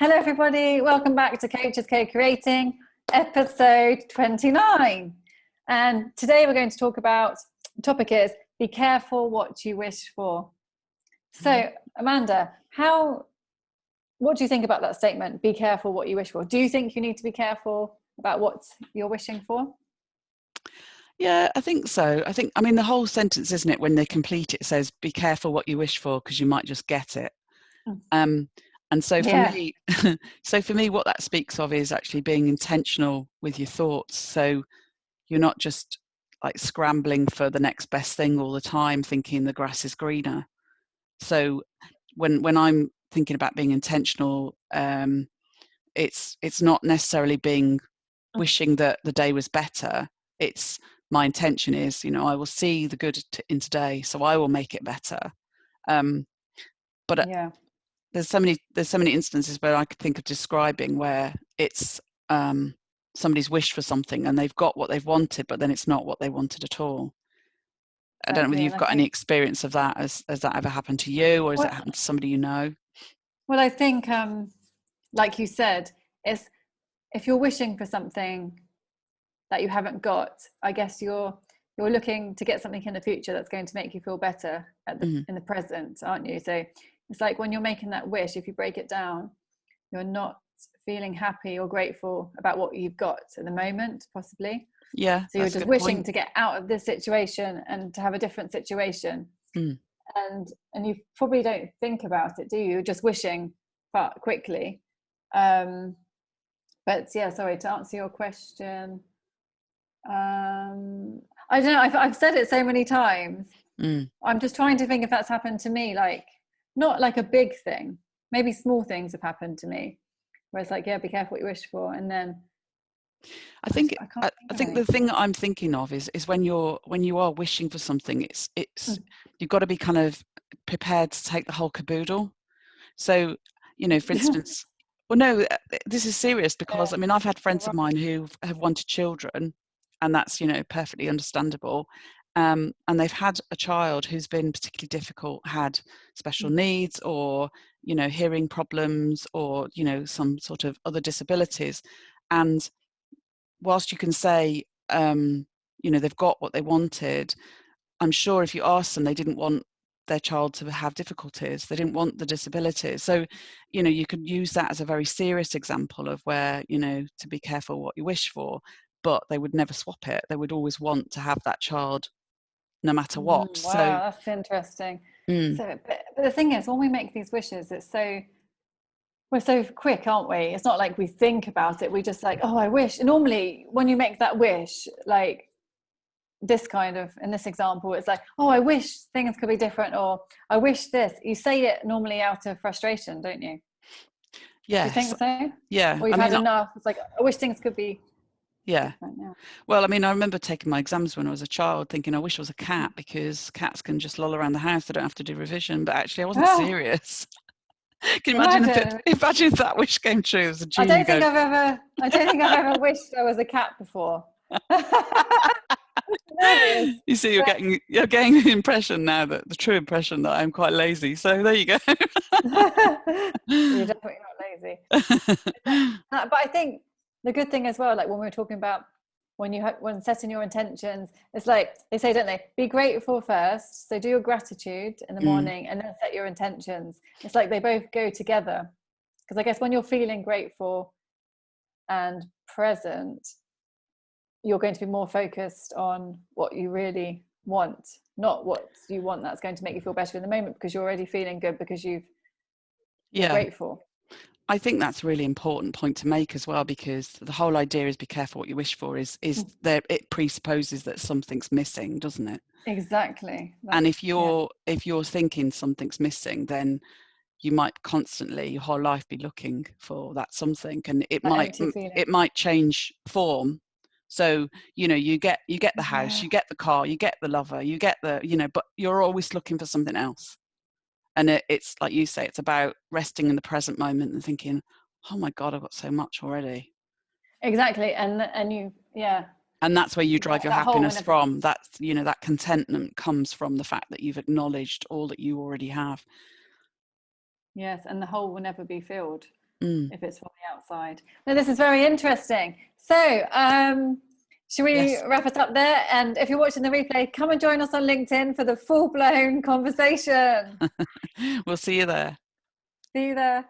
Hello, everybody. Welcome back to Coaches Co-Creating, episode 29. And today we're going to talk about, the topic is, be careful what you wish for. So, Amanda, what do you think about that statement? Be careful what you wish for. Do you think you need to be careful about what you're wishing for? Yeah, I think so. I mean, the whole sentence, isn't it, when they complete it, says, be careful what you wish for, because you might just get it. And so for me, what that speaks of is actually being intentional with your thoughts. So you're not just like scrambling for the next best thing all the time, thinking the grass is greener. So when I'm thinking about being intentional, it's not necessarily wishing that the day was better. It's my intention is, I will see the good in today, so I will make it better. But there's so many instances where I could think of describing where it's somebody's wished for something and they've got what they've wanted, but then it's not what they wanted at all. Exactly. I don't know whether you've got any experience of that. Has that ever happened to you, or has it happened to somebody you know? Well, I think, like you said, if you're wishing for something that you haven't got, I guess you're looking to get something in the future that's going to make you feel better in the present, aren't you? So it's like when you're making that wish, if you break it down, you're not feeling happy or grateful about what you've got at the moment, possibly. Yeah. So you're just wishing to get out of this situation and to have a different situation. And you probably don't think about it, do you? You're just wishing quickly. But yeah, sorry, to answer your question, I don't know. I've said it so many times. I'm just trying to think if that's happened to me, like not like a big thing. Maybe small things have happened to me, where it's like, yeah, be careful what you wish for, and then I think the thing that I'm thinking of is when you are wishing for something, it's you've got to be kind of prepared to take the whole caboodle. So, for instance, well, no, this is serious because I mean, I've had friends of mine who have wanted children, and that's perfectly understandable. And they've had a child who's been particularly difficult, had special needs, or hearing problems, or some sort of other disabilities. And whilst you can say they've got what they wanted, I'm sure if you ask them, they didn't want their child to have difficulties. They didn't want the disabilities. So, you could use that as a very serious example of where, to be careful what you wish for, but they would never swap it. They would always want to have that child no matter what. Wow, that's interesting. So, but the thing is, when we make these wishes, we're so quick, aren't we? It's not like we think about it. We just like, oh, I wish. And normally when you make that wish, like this kind of, in this example, it's like, oh, I wish things could be different, or I wish this. You say it normally out of frustration, don't you? Yes. Do you think so? Yeah. Or you've had enough. It's like, I wish things could be different. Yeah. Well, I mean, I remember taking my exams when I was a child thinking I wish I was a cat, because cats can just loll around the house. They don't have to do revision. But actually I wasn't serious. Can you imagine if that wish came true as a genie? I don't think I've ever wished I was a cat before. You see, you're getting the impression now, that the true impression that I'm quite lazy. So there you go. You're definitely not lazy. But I think the good thing as well, like when we were talking about when setting your intentions, it's like they say, don't they, be grateful first. So do your gratitude in the morning and then set your intentions. It's like they both go together, because I guess when you're feeling grateful and present, you're going to be more focused on what you really want, not what you want that's going to make you feel better in the moment, because you're already feeling good because you're grateful. I think that's a really important point to make as well, because the whole idea is be careful what you wish for is there, it presupposes that something's missing, doesn't it? Exactly. And if you're thinking something's missing, then you might constantly, your whole life, be looking for that something, and it might change form. So you get the house, you get the car, you get the lover, you get the but you're always looking for something else. And it's like you say, it's about resting in the present moment and thinking, oh my God, I've got so much already. Exactly. And that's where you drive your happiness from. That's that contentment comes from the fact that you've acknowledged all that you already have. Yes, and the hole will never be filled. if it's from the outside. No, this is very interesting. So should we wrap us up there? And if you're watching the replay, come and join us on LinkedIn for the full-blown conversation. We'll see you there. See you there.